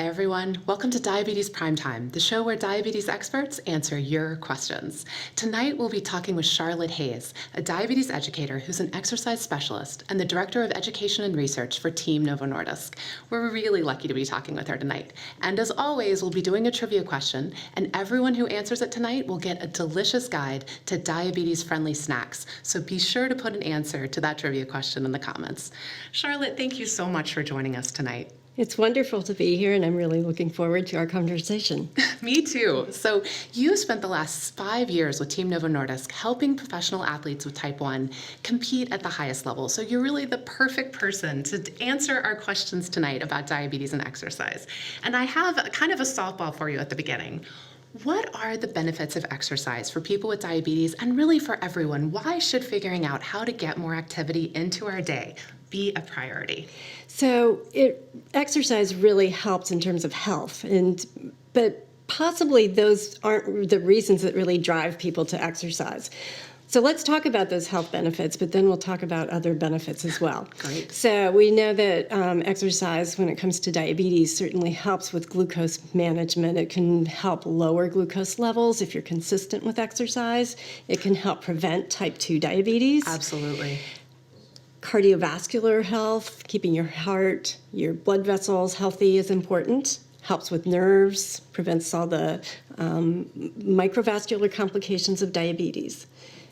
Hi everyone, welcome to Diabetes Primetime, the show where diabetes experts answer your questions. Tonight we'll be talking with Charlotte Hayes, a diabetes educator who's an exercise specialist and the Director of Education and Research for Team Novo Nordisk. We're really lucky to be talking with her tonight. And as always, we'll be doing a trivia question, and everyone who answers it tonight will get a delicious guide to diabetes-friendly snacks. So be sure to put an answer to that trivia question in the comments. Charlotte, thank you so much for joining us tonight. It's wonderful to be here, and I'm really looking forward to our conversation. Me too. So you spent the last 5 years with Team Novo Nordisk helping professional athletes with type 1 compete at the highest level. So you're really the perfect person to answer our questions tonight about diabetes and exercise. And I have kind of a softball for you at the beginning. What are the benefits of exercise for people with diabetes and really for everyone? Why should figuring out how to get more activity into our day be a priority? So exercise really helps in terms of health, but possibly those aren't the reasons that really drive people to exercise. So let's talk about those health benefits, but then we'll talk about other benefits as well. Great. So we know that exercise, when it comes to diabetes, certainly helps with glucose management. It can help lower glucose levels if you're consistent with exercise. It can help prevent type 2 diabetes. Absolutely. Cardiovascular health, keeping your heart, your blood vessels healthy is important. Helps with nerves, prevents all the microvascular complications of diabetes.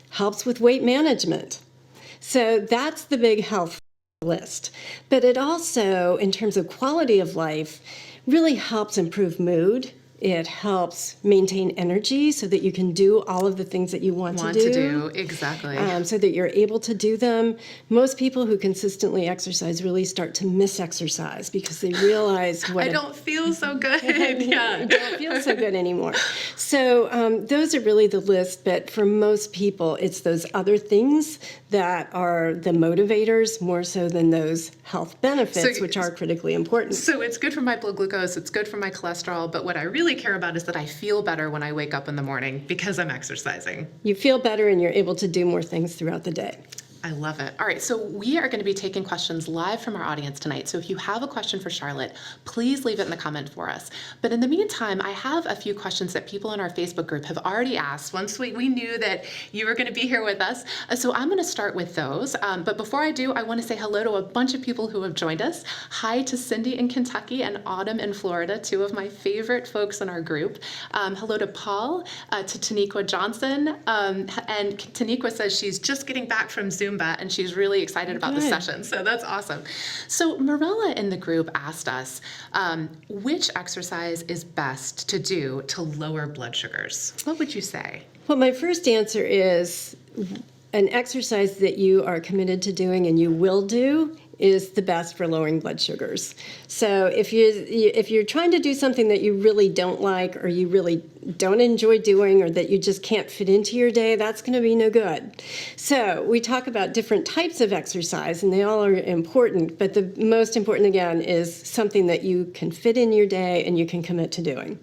Helps with weight management. So that's the big health list. But it also, in terms of quality of life, really helps improve mood. It helps maintain energy so that you can do all of the things that you want to do. Exactly. So that you're able to do them. Most people who consistently exercise really start to miss exercise because they realize I don't feel so good. Yeah. You don't feel so good anymore. So those are really the list, but for most people, it's those other things that are the motivators more so than those health benefits, which are critically important. So it's good for my blood glucose, it's good for my cholesterol, but what I really care about is that I feel better when I wake up in the morning because I'm exercising. You feel better and you're able to do more things throughout the day. I love it. All right, so we are going to be taking questions live from our audience tonight. So if you have a question for Charlotte, please leave it in the comment for us. But in the meantime, I have a few questions that people in our Facebook group have already asked once we knew that you were going to be here with us. So I'm going to start with those. But before I do, I want to say hello to a bunch of people who have joined us. Hi to Cindy in Kentucky and Autumn in Florida, two of my favorite folks in our group. Hello to Paul, to Taniqua Johnson. And Taniqua says she's just getting back from Zumba and she's really excited about the session. So that's awesome. So Marella in the group asked us, which exercise is best to do to lower blood sugars? What would you say? Well, my first answer is an exercise that you are committed to doing and you will do is the best for lowering blood sugars. So if you're trying to do something that you really don't like or you really don't enjoy doing or that you just can't fit into your day, that's going to be no good. So we talk about different types of exercise, and they all are important, but the most important, again, is something that you can fit in your day and you can commit to doing.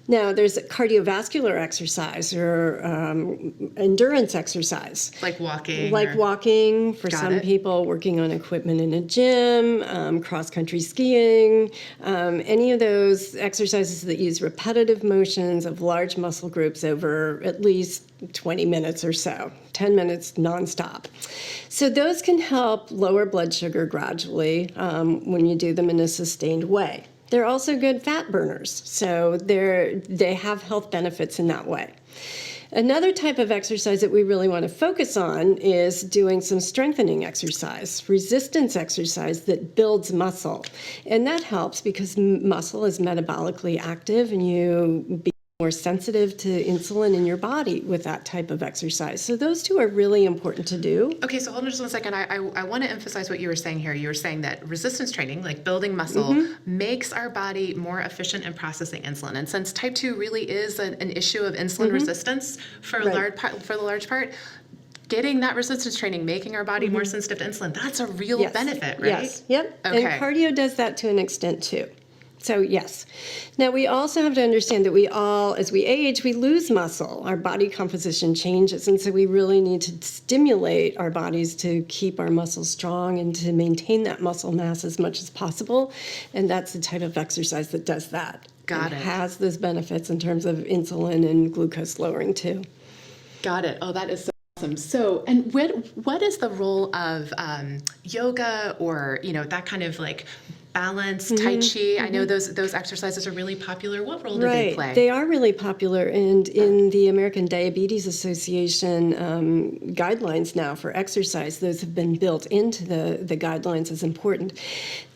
Now, there's cardiovascular exercise or endurance exercise. Like walking? Like walking, for some people, working on equipment in a gym, cross-country skiing, any of those exercises that use repetitive motions of large muscle groups over at least 20 minutes or so, 10 minutes nonstop. So those can help lower blood sugar gradually when you do them in a sustained way. They're also good fat burners, so they have health benefits in that way. Another type of exercise that we really want to focus on is doing some strengthening exercise, resistance exercise that builds muscle. And that helps because muscle is metabolically active and you become more sensitive to insulin in your body with that type of exercise. So those two are really important to do. Okay, so hold on just one second. I want to emphasize what you were saying here. You were saying that resistance training, like building muscle, makes our body more efficient in processing insulin. And since type 2 really is an issue of insulin resistance for the large part, getting that resistance training, making our body more sensitive to insulin, that's a real benefit, right? Yes, yep. Okay. And cardio does that to an extent too. So yes. Now we also have to understand that we all, as we age, we lose muscle. Our body composition changes, and so we really need to stimulate our bodies to keep our muscles strong and to maintain that muscle mass as much as possible. And that's the type of exercise that does that. Got it. Has those benefits in terms of insulin and glucose lowering too. Got it. Oh, that is so awesome. So, and what is the role of yoga or, that kind of like balance, Tai Chi? I know those exercises are really popular. What role do they play? They are really popular, and in the American Diabetes Association guidelines now for exercise, those have been built into the guidelines as important.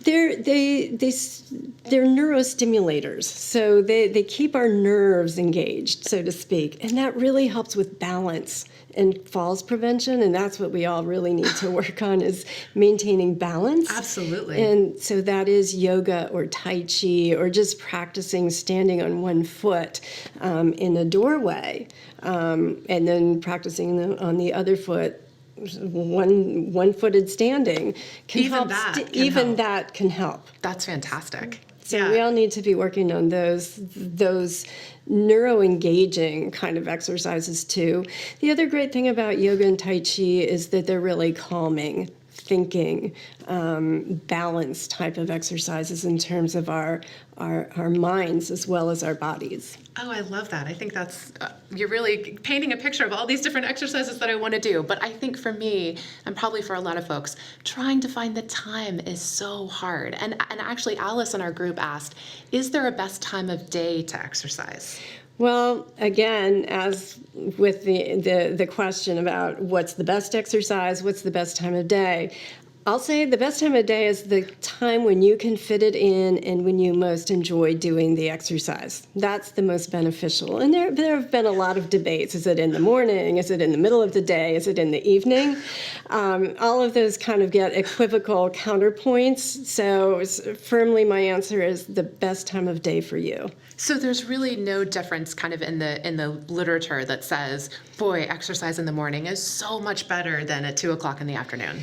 They're neurostimulators, so they keep our nerves engaged, so to speak, and that really helps with balance and falls prevention, and that's what we all really need to work on, is maintaining balance. Absolutely. And so that is yoga or Tai Chi or just practicing standing on one foot in a doorway, and then practicing on the other foot, one-footed standing can help. That can help. That's fantastic. So we all need to be working on those neuro-engaging kind of exercises too. The other great thing about yoga and Tai Chi is that they're really calming, thinking, balance type of exercises in terms of our minds as well as our bodies. Oh, I love that. I think that's, you're really painting a picture of all these different exercises that I want to do. But I think for me, and probably for a lot of folks, trying to find the time is so hard. And actually, Alice in our group asked, is there a best time of day to exercise? Well, again, as with the question about what's the best exercise, what's the best time of day, I'll say the best time of day is the time when you can fit it in and when you most enjoy doing the exercise. That's the most beneficial. And there have been a lot of debates. Is it in the morning? Is it in the middle of the day? Is it in the evening? All of those kind of get equivocal counterpoints. So firmly my answer is the best time of day for you. So there's really no difference kind of in the literature that says, boy, exercise in the morning is so much better than at 2 o'clock in the afternoon.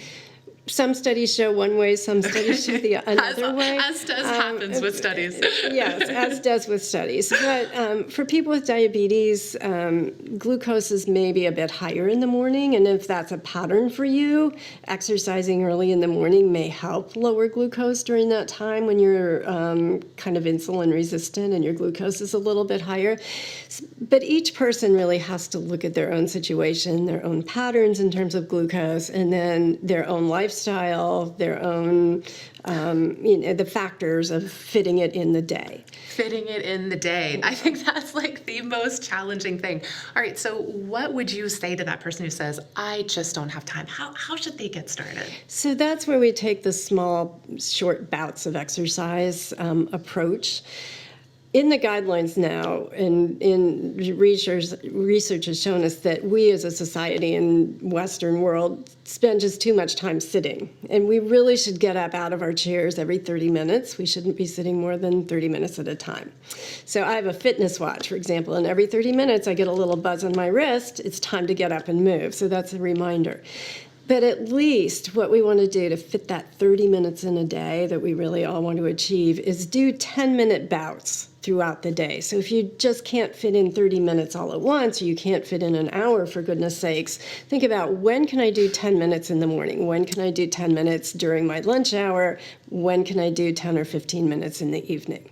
Some studies show one way, some studies show another way. As does happens with studies. Yes, as does with studies. But for people with diabetes, glucose is maybe a bit higher in the morning, and if that's a pattern for you, exercising early in the morning may help lower glucose during that time when you're kind of insulin resistant and your glucose is a little bit higher. But each person really has to look at their own situation, their own patterns in terms of glucose, and then their own lifestyle, their own, the factors of fitting it in the day. Fitting it in the day. I think that's like the most challenging thing. All right, so what would you say to that person who says, I just don't have time? How should they get started? So that's where we take the small, short bouts of exercise approach. In the guidelines now, and in research has shown us that we as a society in Western world spend just too much time sitting. And we really should get up out of our chairs every 30 minutes. We shouldn't be sitting more than 30 minutes at a time. So I have a fitness watch, for example, and every 30 minutes I get a little buzz on my wrist. It's time to get up and move. So that's a reminder. But at least what we want to do to fit that 30 minutes in a day that we really all want to achieve is do 10-minute bouts throughout the day. So if you just can't fit in 30 minutes all at once, or you can't fit in an hour, for goodness sakes, think about, when can I do 10 minutes in the morning? When can I do 10 minutes during my lunch hour? When can I do 10 or 15 minutes in the evening?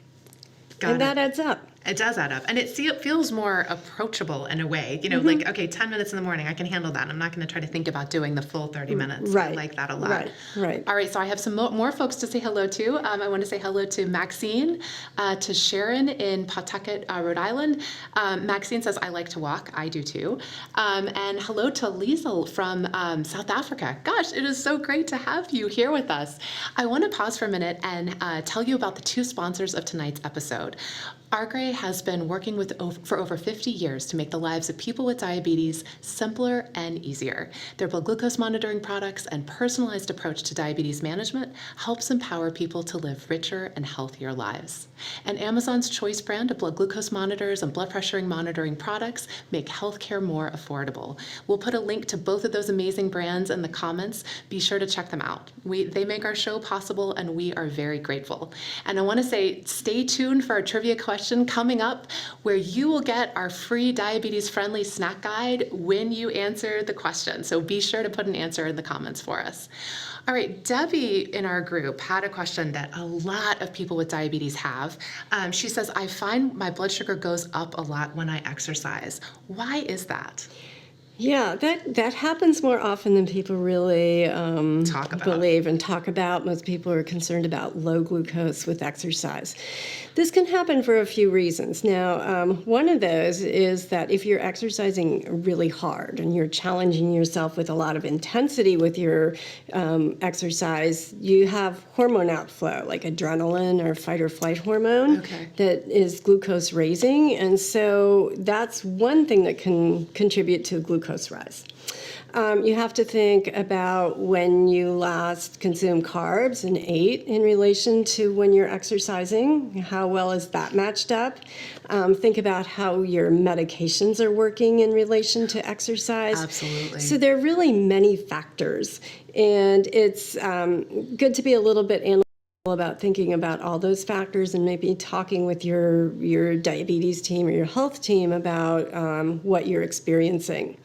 And that adds up. It does add up. And it feels more approachable in a way. Like, okay, 10 minutes in the morning, I can handle that. I'm not going to try to think about doing the full 30 minutes. Right. I like that a lot. Right. All right, so I have some more folks to say hello to. I want to say hello to Maxine, to Sharon in Pawtucket, Rhode Island. Maxine says, I like to walk. I do too. And hello to Liesel from South Africa. Gosh, it is so great to have you here with us. I want to pause for a minute and tell you about the two sponsors of tonight's episode. Argray has been working for over 50 years to make the lives of people with diabetes simpler and easier. Their blood glucose monitoring products and personalized approach to diabetes management helps empower people to live richer and healthier lives. And Amazon's Choice brand of blood glucose monitors and blood pressure monitoring products make healthcare more affordable. We'll put a link to both of those amazing brands in the comments. Be sure to check them out. They make our show possible, and we are very grateful. And I want to say, stay tuned for our trivia question coming up, where you will get our free diabetes-friendly snack guide when you answer the question. So be sure to put an answer in the comments for us. All right, Debbie in our group had a question that a lot of people with diabetes have. She says, I find my blood sugar goes up a lot when I exercise. Why is that? Yeah, that happens more often than people really believe and talk about. Most people are concerned about low glucose with exercise. This can happen for a few reasons. Now, one of those is that if you're exercising really hard and you're challenging yourself with a lot of intensity with your exercise, you have hormone outflow, like adrenaline or fight or flight hormone, that is glucose raising. And so that's one thing that can contribute to glucose rise. You have to think about when you last consumed carbs and ate in relation to when you're exercising. How well is that matched up? Think about how your medications are working in relation to exercise. Absolutely. So there are really many factors, and it's good to be a little bit analytical about thinking about all those factors and maybe talking with your diabetes team or your health team about what you're experiencing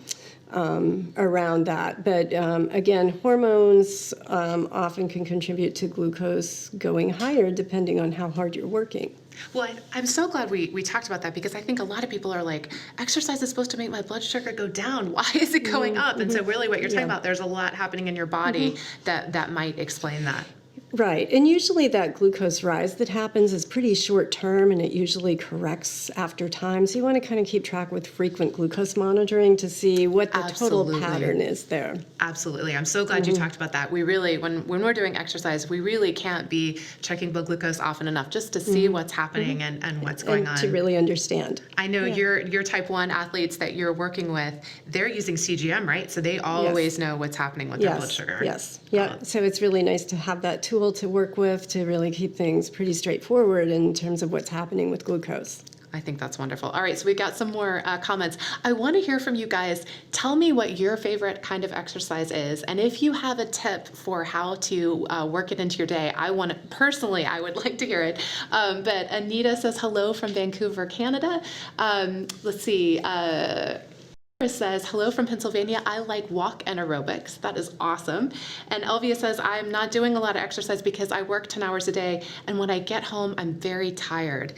around that. But again, hormones often can contribute to glucose going higher depending on how hard you're working. Well, I'm so glad we talked about that, because I think a lot of people are like, exercise is supposed to make my blood sugar go down. Why is it going up? And so really what you're talking about, there's a lot happening in your body that might explain that. Right, and usually that glucose rise that happens is pretty short term, and it usually corrects after time. So you want to kind of keep track with frequent glucose monitoring to see what the total pattern is there. Absolutely. I'm so glad you talked about that. We really, when we're doing exercise, we really can't be checking blood glucose often enough just to see what's happening and what's going on. To really understand. I know your type 1 athletes that you're working with, they're using CGM, right? So they always know what's happening with their blood sugar. Yes, yeah. So it's really nice to have that tool to work with to really keep things pretty straightforward in terms of what's happening with glucose. I think that's wonderful. All right, so we got some more comments. I want to hear from you guys. Tell me what your favorite kind of exercise is, and if you have a tip for how to work it into your day, I would like to hear it. But Anita says hello from Vancouver, Canada. Let's see. Says, hello from Pennsylvania. I like walk and aerobics. That is awesome. And Elvia says, I'm not doing a lot of exercise because I work 10 hours a day, and when I get home, I'm very tired.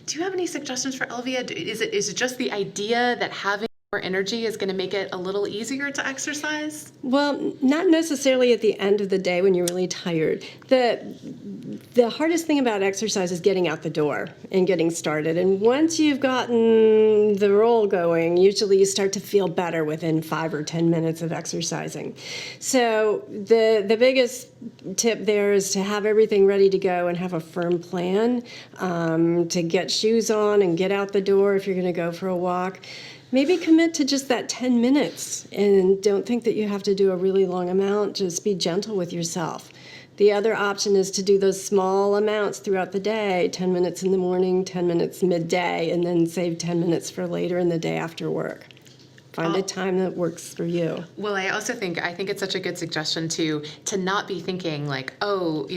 Do you have any suggestions for Elvia? Is it just the idea that having more energy is going to make it a little easier to exercise? Well, not necessarily at the end of the day when you're really tired. The hardest thing about exercise is getting out the door and getting started. And once you've gotten the roll going, usually you start to feel better within 5 or 10 minutes of exercising. So the biggest tip there is to have everything ready to go and have a firm plan to get shoes on and get out the door if you're going to go for a walk. Maybe commit to just that 10 minutes and don't think that you have to do a really long amount. Just be gentle with yourself. The other option is to do those small amounts throughout the day, 10 minutes in the morning, 10 minutes midday, and then save 10 minutes for later in the day after work. Find a time that works for you. Well, I think it's such a good suggestion to not be thinking like, oh,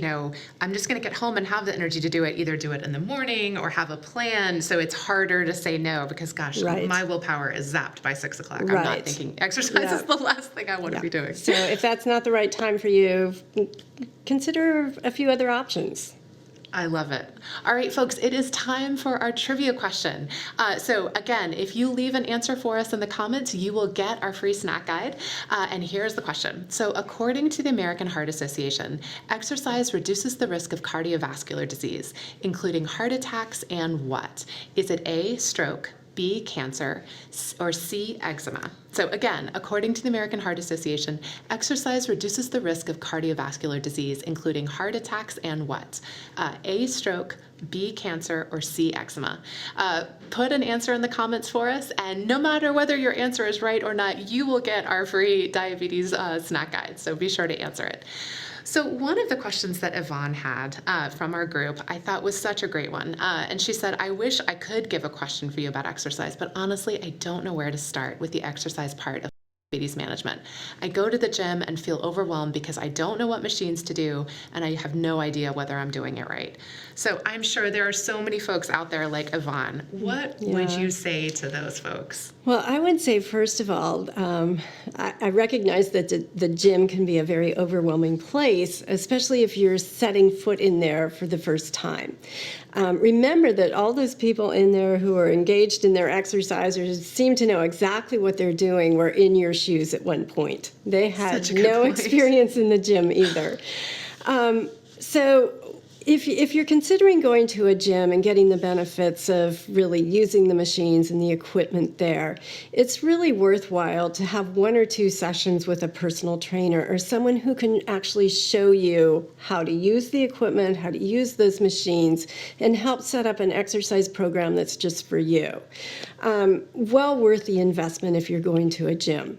I'm just going to get home and have the energy to do it. Either do it in the morning or have a plan. So it's harder to say no because, gosh, my willpower is zapped by 6 o'clock. I'm not thinking exercise is the last thing I want to be doing. So if that's not the right time for you, consider a few other options. I love it. All right, folks, it is time for our trivia question. So again, if you leave an answer for us in the comments, you will get our free snack guide. And here's the question. So according to the American Heart Association, exercise reduces the risk of cardiovascular disease, including heart attacks and what? Is it A, stroke, B, cancer, or C, eczema? So again, according to the American Heart Association, exercise reduces the risk of cardiovascular disease, including heart attacks and what? A, stroke, B, cancer, or C, eczema? Put an answer in the comments for us, and no matter whether your answer is right or not, you will get our free diabetes snack guide, so be sure to answer it. So one of the questions that Yvonne had from our group, I thought was such a great one. And she said, I wish I could give a question for you about exercise, but honestly, I don't know where to start with the exercise part of diabetes management. I go to the gym and feel overwhelmed because I don't know what machines to do, and I have no idea whether I'm doing it right. So I'm sure there are so many folks out there like Yvonne. What would you say to those folks? Well, I would say, first of all, I recognize that the gym can be a very overwhelming place, especially if you're setting foot in there for the first time. Remember that all those people in there who are engaged in their exercise or seem to know exactly what they're doing were in your shoes at one point. They had no experience in the gym either. So if you're considering going to a gym and getting the benefits of really using the machines and the equipment there, it's really worthwhile to have 1 or 2 sessions with a personal trainer or someone who can actually show you how to use the equipment, how to use those machines, and help set up an exercise program that's just for you. Well worth the investment if you're going to a gym.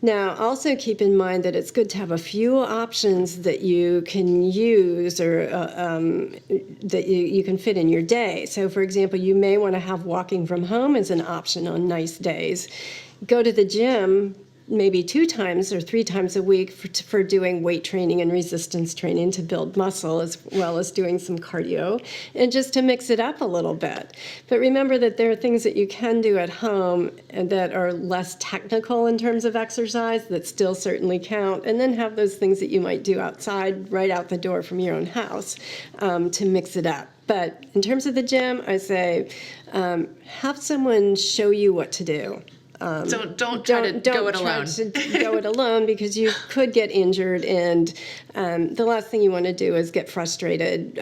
Now, also keep in mind that it's good to have a few options that you can use or that you can fit in your day. So, for example, you may want to have walking from home as an option on nice days. Go to the gym maybe 2 times or 3 times a week for doing weight training and resistance training to build muscle, as well as doing some cardio, and just to mix it up a little bit. But remember that there are things that you can do at home that are less technical in terms of exercise that still certainly count, and then have those things that you might do outside, right out the door from your own house, to mix it up. But in terms of the gym, I say have someone show you what to do. Don't try to go it alone. Don't try to go it alone, because you could get injured, and the last thing you want to do is get frustrated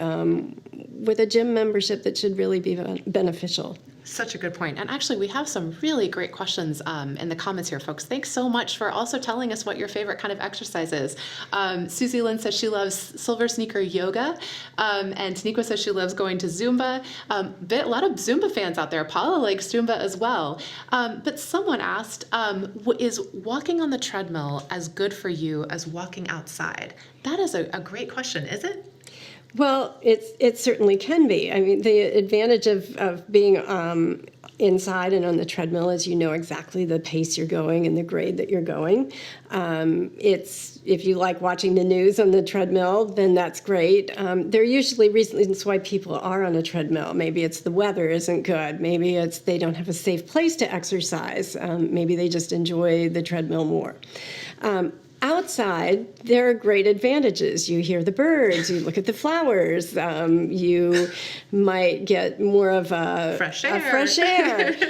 with a gym membership that should really be beneficial. Such a good point. And actually, we have some really great questions in the comments here, folks. Thanks so much for also telling us what your favorite kind of exercise is. Susie Lynn says she loves silver sneaker yoga. And Taniqua says she loves going to Zumba. A lot of Zumba fans out there. Paula likes Zumba as well. But someone asked, is walking on the treadmill as good for you as walking outside? That is a great question, is it? Well, it certainly can be. I mean, the advantage of being inside and on the treadmill is you know exactly the pace you're going and the grade that you're going. If you like watching the news on the treadmill, then that's great. There are usually reasons why people are on a treadmill. Maybe it's the weather isn't good. Maybe it's they don't have a safe place to exercise. Maybe they just enjoy the treadmill more. Outside, there are great advantages. You hear the birds, you look at the flowers, you might get more of a fresh air.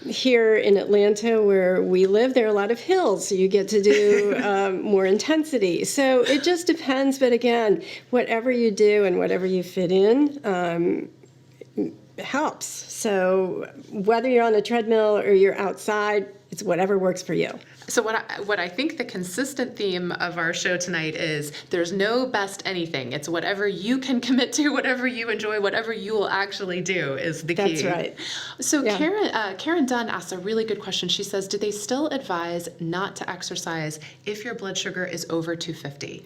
Here in Atlanta, where we live, there are a lot of hills, so you get to do more intensity. So it just depends, but again, whatever you do and whatever you fit in, helps. So whether you're on a treadmill or you're outside, it's whatever works for you. So what I think the consistent theme of our show tonight is there's no best anything. It's whatever you can commit to, whatever you enjoy, whatever you will actually do is the key. That's right. So yeah. Karen Dunn asked a really good question. She says, do they still advise not to exercise if your blood sugar is over 250?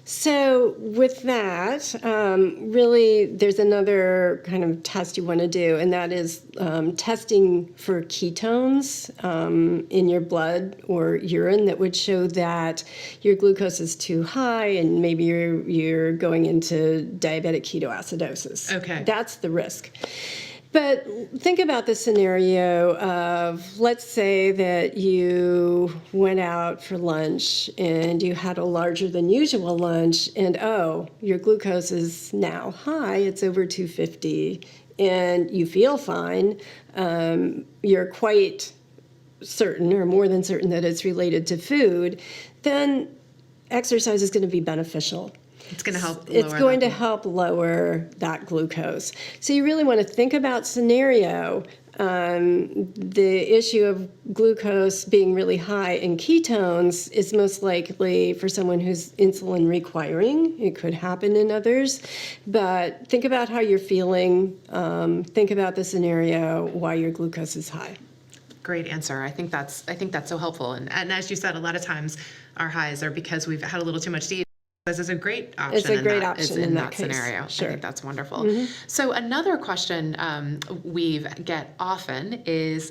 So with that, really there's another kind of test you want to do, and that is testing for ketones in your blood or urine that would show that your glucose is too high and maybe you're going into diabetic ketoacidosis. Okay. That's the risk. But think about the scenario of, let's say that you went out for lunch and you had a larger than usual lunch, and your glucose is now high, it's over 250, and you feel fine. You're quite certain or more than certain that it's related to food, then exercise is going to be beneficial. It's going to help lower It's going to help lower that glucose. So you really want to think about scenario. the issue of glucose being really high in ketones is most likely for someone who's insulin requiring. It could happen in others, but think about how you're feeling. Think about the scenario why your glucose is high. Great answer. I think that's so helpful. And as you said, a lot of times our highs are because we've had a little too much to eat. This is a great option. It's a great option in that case. scenario. Sure. I think that's wonderful. So another question we get often is,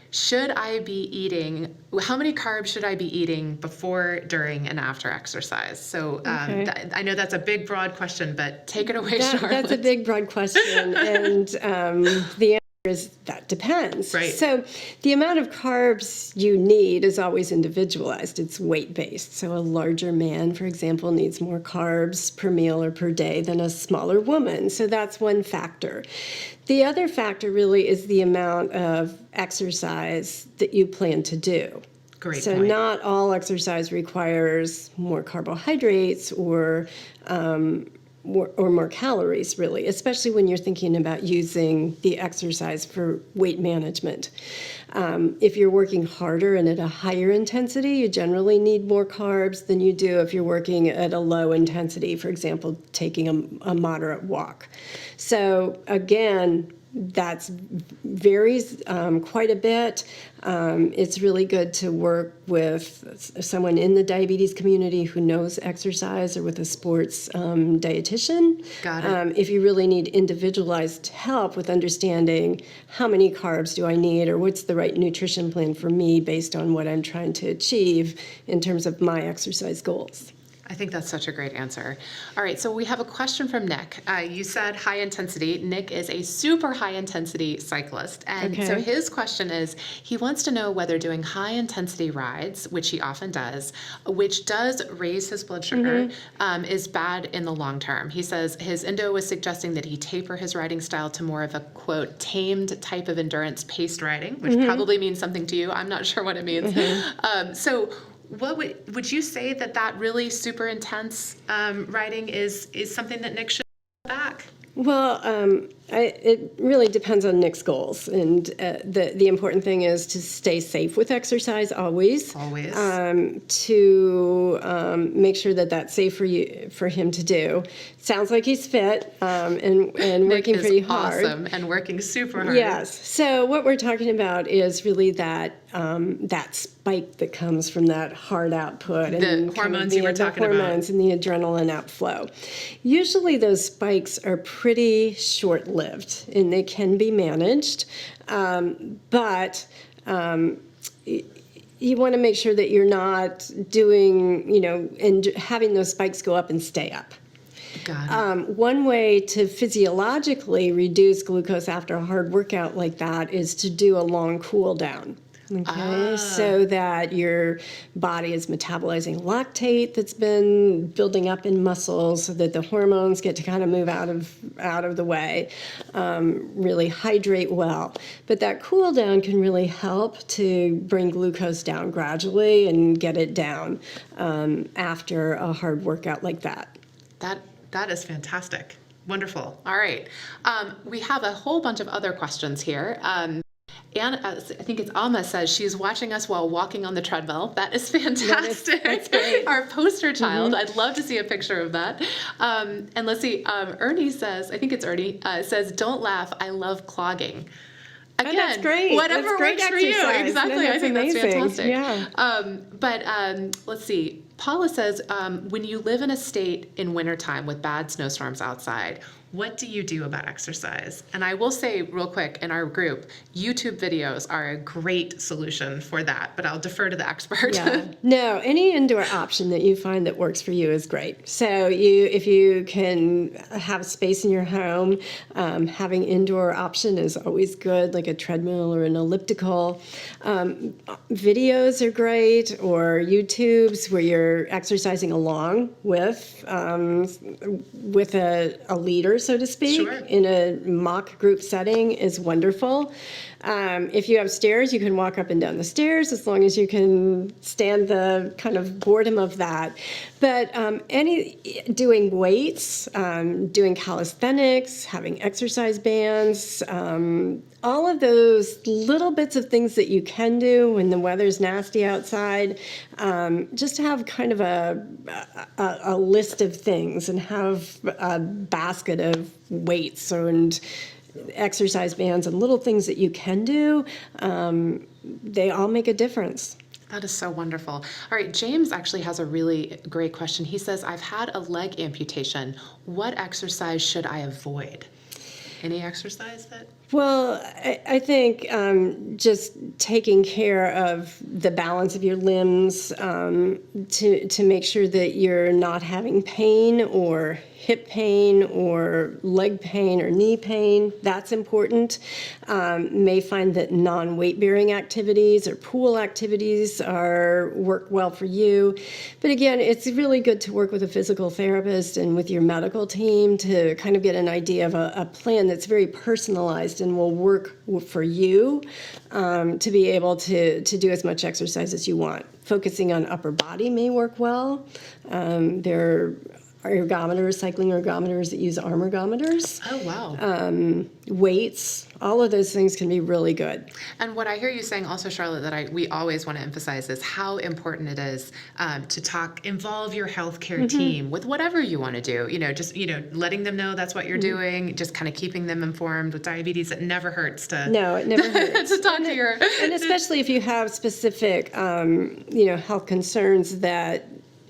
should I be eating, how many carbs should I be eating before, during, and after exercise? So I know that's a big, broad question, but take it away, Charlotte. That's a big, broad question. And the answer is that depends. Right. So the amount of carbs you need is always individualized. It's weight-based. So a larger man, for example, needs more carbs per meal or per day than a smaller woman. So that's one factor. The other factor really is the amount of exercise that you plan to do. Great so point. Not all exercise requires more carbohydrates or more calories, really, especially when you're thinking about using the exercise for weight management. If you're working harder and at a higher intensity, you generally need more carbs than you do if you're working at a low intensity, for example, taking a moderate walk. So again, that varies quite a bit. It's really good to work with someone in the diabetes community who knows exercise or with a sports dietitian. Got it. If you really need individualized help with understanding how many carbs do I need or what's the right nutrition plan for me based on what I'm trying to achieve in terms of my exercise goals. I think that's such a great answer. All right, so we have a question from Nick. You said high intensity. Nick is a super high intensity cyclist. And so his question is, he wants to know whether doing high intensity rides, which he often does, which does raise his blood sugar, is bad in the long term. He says his endo was suggesting that he taper his riding style to more of a, quote, tamed type of endurance paced riding, which probably means something to you. I'm not sure what it means. So what would you say that really super intense riding is something that Nick should back? Well, it really depends on Nick's goals, and the important thing is to stay safe with exercise always. Always. To make sure that that's safe for him to do. Sounds like he's fit and working pretty hard. Awesome and working super hard. Yes. So what we're talking about is really that spike that comes from that hard output and the hormones you were talking about. The hormones and the adrenaline outflow. Usually those spikes are pretty short-lived and they can be managed, but you want to make sure that you're not doing, and having those spikes go up and stay up. Got it. One way to physiologically reduce glucose after a hard workout like that is to do a long cool down. Okay, so that your body is metabolizing lactate that's been building up in muscles, so that the hormones get to kind of move out of the way, really hydrate well. But that cool down can really help to bring glucose down gradually and get it down after a hard workout like that. That is fantastic. Wonderful. All right. We have a whole bunch of other questions here. Anna, I think it's Alma, says she's watching us while walking on the treadmill. That is fantastic. That's great. Our poster child. I'd love to see a picture of that. And let's see, Ernie says, I think it's Ernie, says, don't laugh, I love clogging. Again, that's great. Whatever that's great works for you. exercise. Exactly. No, I think amazing. that's fantastic. Yeah. But let's see. Paula says, when you live in a state in wintertime with bad snowstorms outside, what do you do about exercise? And I will say real quick, in our group, YouTube videos are a great solution for that, but I'll defer to the expert. Yeah. No, any indoor option that you find that works for you is great. So if you can have space in your home, having indoor option is always good, like a treadmill or an elliptical. Videos are great, or YouTubes where you're you're exercising along with a leader, so to speak, Sure. in a mock group setting is wonderful. If you have stairs, you can walk up and down the stairs as long as you can stand the kind of boredom of that. But doing weights, doing calisthenics, having exercise bands, all of those little bits of things that you can do when the weather's nasty outside, just to have kind of a list of things and have a basket of weights and exercise bands and little things that you can do, they all make a difference. That is so wonderful. All right, James actually has a really great question. He says, I've had a leg amputation. What exercise should I avoid? Any exercise that? Well, I think just taking care of the balance of your limbs to make sure that you're not having pain or hip pain or leg pain or knee pain, that's important. May find that non-weight bearing activities or pool activities work well for you. But again, it's really good to work with a physical therapist and with your medical team to kind of get an idea of a plan that's very personalized and will work for you to be able to do as much exercise as you want. Focusing on upper body may work well. There are ergometers, cycling ergometers that use arm ergometers. Oh, wow. Weights, all of those things can be really good. And what I hear you saying also, Charlotte, that we always want to emphasize is how important it is to involve your healthcare team with whatever you want to do. Just letting them know that's what you're doing, just kind of keeping them informed. With diabetes, it never hurts to. No, it never hurts. to talk to your. And especially if you have specific, health concerns that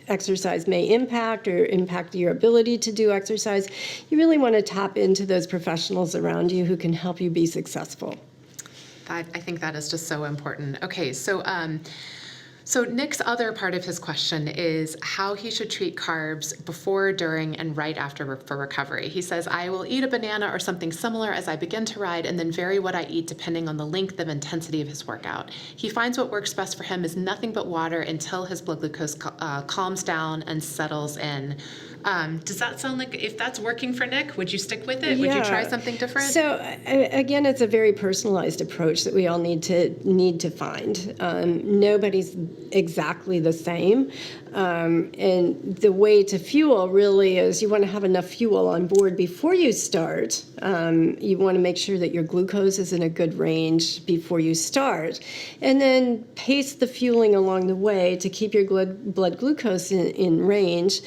exercise may impact or impact your ability to do exercise, you really want to tap into those professionals around you who can help you be successful. I think that is just so important. Okay, so Nick's other part of his question is how he should treat carbs before, during, and right after for recovery. He says, I will eat a banana or something similar as I begin to ride and then vary what I eat depending on the length and intensity of his workout. He finds what works best for him is nothing but water until his blood glucose calms down and settles in. Does that sound like, if that's working for Nick, would you stick with it? Would you try something different? So again, it's a very personalized approach that we all need to find. Nobody's exactly the same. And the way to fuel really is you want to have enough fuel on board before you start. You want to make sure that your glucose is in a good range before you start. And then pace the fueling along the way to keep your blood glucose in range.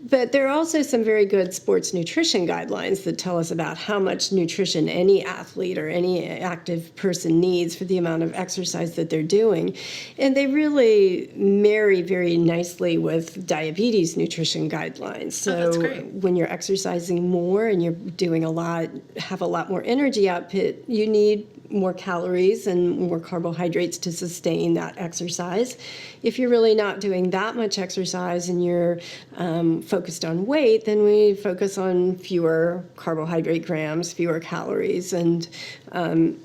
But there are also some very good sports nutrition guidelines that tell us about how much nutrition any athlete or any active person needs for the amount of exercise that they're doing. And they really marry very nicely with diabetes nutrition guidelines. So that's great. When you're exercising more and you're doing have a lot more energy output, you need more calories and more carbohydrates to sustain that exercise. If you're really not doing that much exercise and you're focused on weight, then we focus on fewer carbohydrate grams, fewer calories, and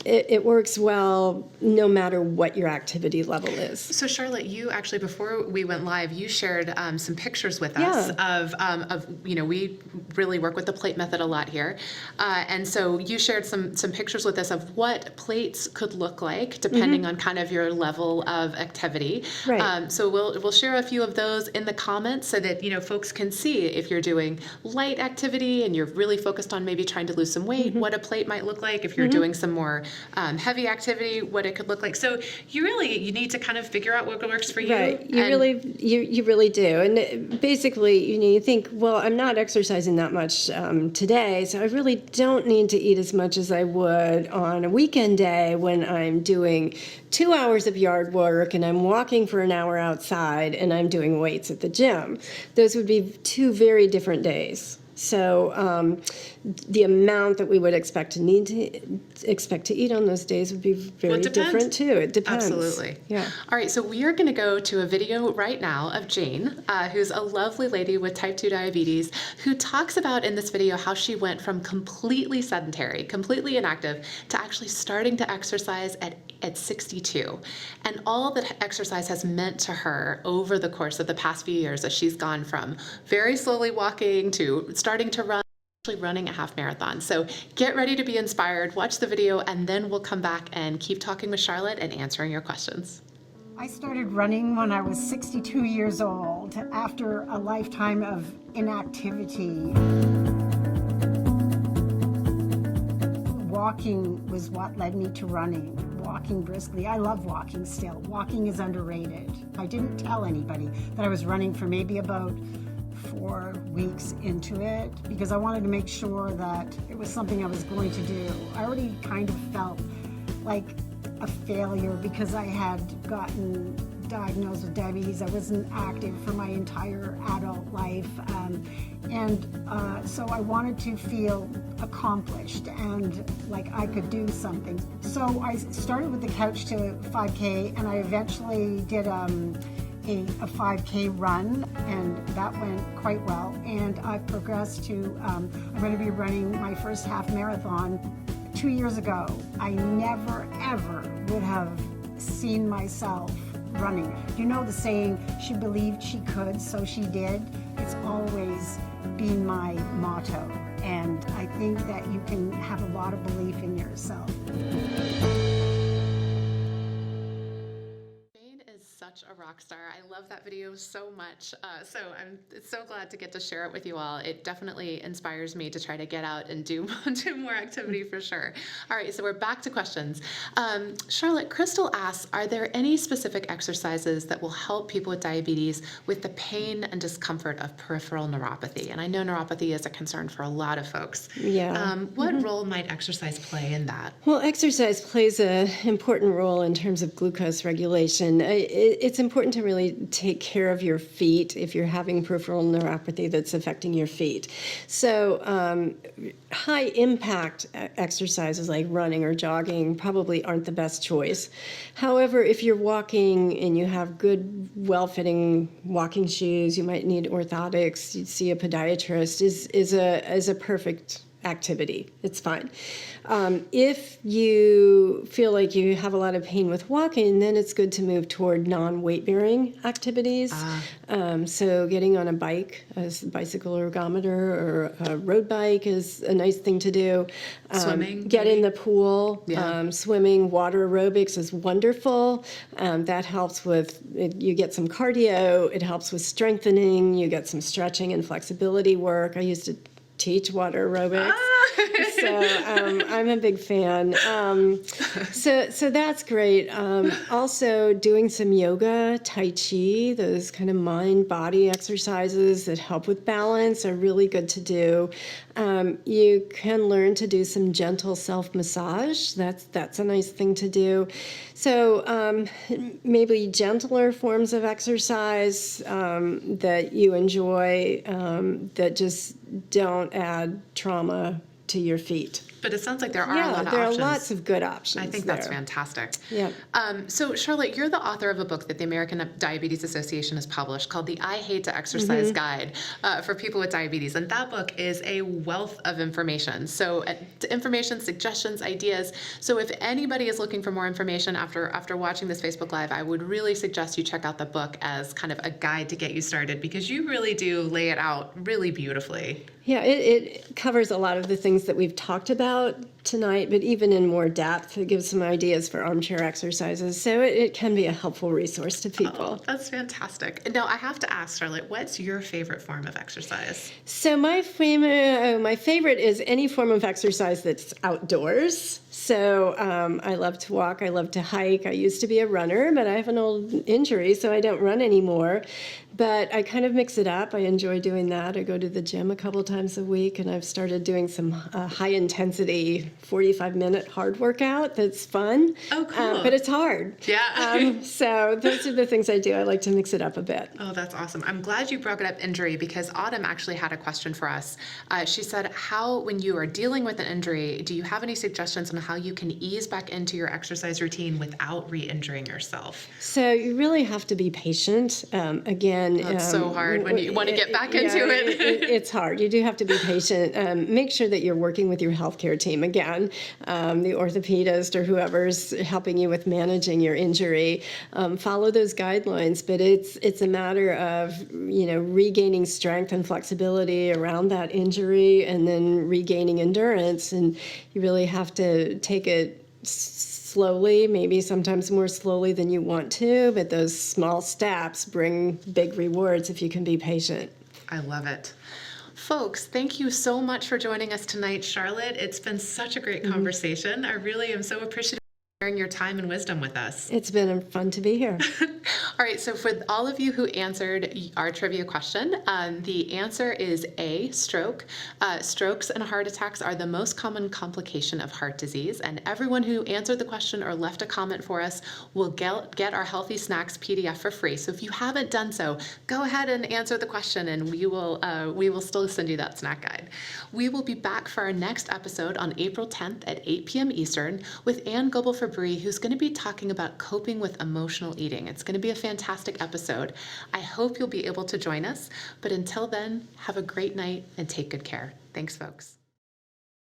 it works well no matter what your activity level is. So Charlotte, you actually, before we went live, you shared some pictures with us of we really work with the plate method a lot here. And so you shared some pictures with us of what plates could look like depending on kind of your level of activity. Right. So we'll share a few of those in the comments so that folks can see if you're doing light activity and you're really focused on maybe trying to lose some weight, what a plate might look like. If you're doing some more heavy activity, what it could look like. So you need to kind of figure out what works for you. Right. You really do. And basically, you think, well, I'm not exercising that much today, so I really don't need to eat as much as I would on a weekend day when I'm doing 2 hours of yard work and I'm walking for an hour outside and I'm doing weights at the gym. Those would be 2 very different days. So the amount that we would expect to eat on those days would be very different too. It depends. Absolutely. Yeah. All right, so we are going to go to a video right now of Jane, who's a lovely lady with type 2 diabetes, who talks about in this video how she went from completely sedentary, completely inactive, to actually starting to exercise at at 62. And all that exercise has meant to her over the course of the past few years as she's gone from very slowly walking to starting to run, actually running a half marathon. So get ready to be inspired, watch the video, and then we'll come back and keep talking with Charlotte and answering your questions. I started running when I was 62 years old after a lifetime of inactivity. Walking was what led me to running, walking briskly. I love walking still. Walking is underrated. I didn't tell anybody that I was running for maybe about 4 weeks into it because I wanted to make sure that it was something I was going to do. I already kind of felt like a failure because I had gotten diagnosed with diabetes. I wasn't active for my entire adult life. So I wanted to feel accomplished and like I could do something. So I started with the couch to 5K, and I eventually did a 5K run, and that went quite well. And I progressed to, I'm going to be running my first half marathon 2 years ago. I never, ever would have seen myself running. You know the saying, she believed she could, so she did. It's always been my motto. And I think that you can have a lot of belief in yourself. Such a rock star. I love that video so much. So I'm so glad to get to share it with you all. It definitely inspires me to try to get out and do more activity for sure. All right, so we're back to questions. Charlotte, Crystal asks, are there any specific exercises that will help people with diabetes with the pain and discomfort of peripheral neuropathy? And I know neuropathy is a concern for a lot of folks. Yeah. What role might exercise play in that? Well, exercise plays an important role in terms of glucose regulation. It's important to really take care of your feet if you're having peripheral neuropathy that's affecting your feet. So high impact exercises like running or jogging probably aren't the best choice. However, if you're walking and you have good, well-fitting walking shoes, you might need orthotics, you'd see a podiatrist, is a perfect activity. It's fine. If you feel like you have a lot of pain with walking, then it's good to move toward non-weight-bearing activities. So getting on a bike, a bicycle ergometer or a road bike is a nice thing to do. Swimming? Get in the pool. Yeah. Swimming, water aerobics is wonderful. That helps with, you get some cardio. It helps with strengthening. You get some stretching and flexibility work. I used to teach water aerobics. So I'm a big fan. So that's great. Also doing some yoga, Tai Chi, those kind of mind-body exercises that help with balance are really good to do. You can learn to do some gentle self-massage. That's a nice thing to do. So maybe gentler forms of exercise that you enjoy that just don't add trauma to your feet. But it sounds like there are a lot of there options. are lots of good options. I think that's fantastic. Yeah. So Charlotte, you're the author of a book that the American Diabetes Association has published called the I Hate to Exercise Guide for people with diabetes. And that book is a wealth of information. So information, suggestions, ideas. So if anybody is looking for more information after watching this Facebook Live, I would really suggest you check out the book as kind of a guide to get you started because you really do lay it out really beautifully. Yeah, it covers a lot of the things that we've talked about tonight, but even in more depth. It gives some ideas for armchair exercises. So it can be a helpful resource to people. Oh, that's fantastic. Now, I have to ask, Charlotte, what's your favorite form of exercise? So my favorite is any form of exercise that's outdoors. So I love to walk. I love to hike. I used to be a runner, but I have an old injury, so I don't run anymore. But I kind of mix it up. I enjoy doing that. I go to the gym a couple times a week, and I've started doing some high-intensity 45-minute hard workout that's fun. Oh, cool. But it's hard. Yeah. So those are the things I do. I like to mix it up a bit. Oh, that's awesome. I'm glad you brought up injury because Autumn actually had a question for us. She said, when you are dealing with an injury, do you have any suggestions on how you can ease back into your exercise routine without re-injuring yourself? So you really have to be patient. Again, And That's so hard when you want to get back into it. It's hard. You do have to be patient. Make sure that you're working with your healthcare team again, the orthopedist or whoever's helping you with managing your injury. Follow those guidelines, but it's a matter of regaining strength and flexibility around that injury, and then regaining endurance. And you really have to take it slowly, maybe sometimes more slowly than you want to, but those small steps bring big rewards if you can be patient. I love it. Folks, thank you so much for joining us tonight, Charlotte. It's been such a great conversation. I really am so appreciative of sharing your time and wisdom with us. It's been fun to be here. All right, so for all of you who answered our trivia question, the answer is A, stroke. Strokes and heart attacks are the most common complication of heart disease, and everyone who answered the question or left a comment for us will get our Healthy Snacks PDF for free. So if you haven't done so, go ahead and answer the question, and we will still send you that snack guide. We will be back for our next episode on April 10th at 8 p.m. Eastern with Ann Goebel-Fabry, who's going to be talking about coping with emotional eating. It's going to be a fantastic episode. I hope you'll be able to join us, but until then, have a great night and take good care. Thanks, folks.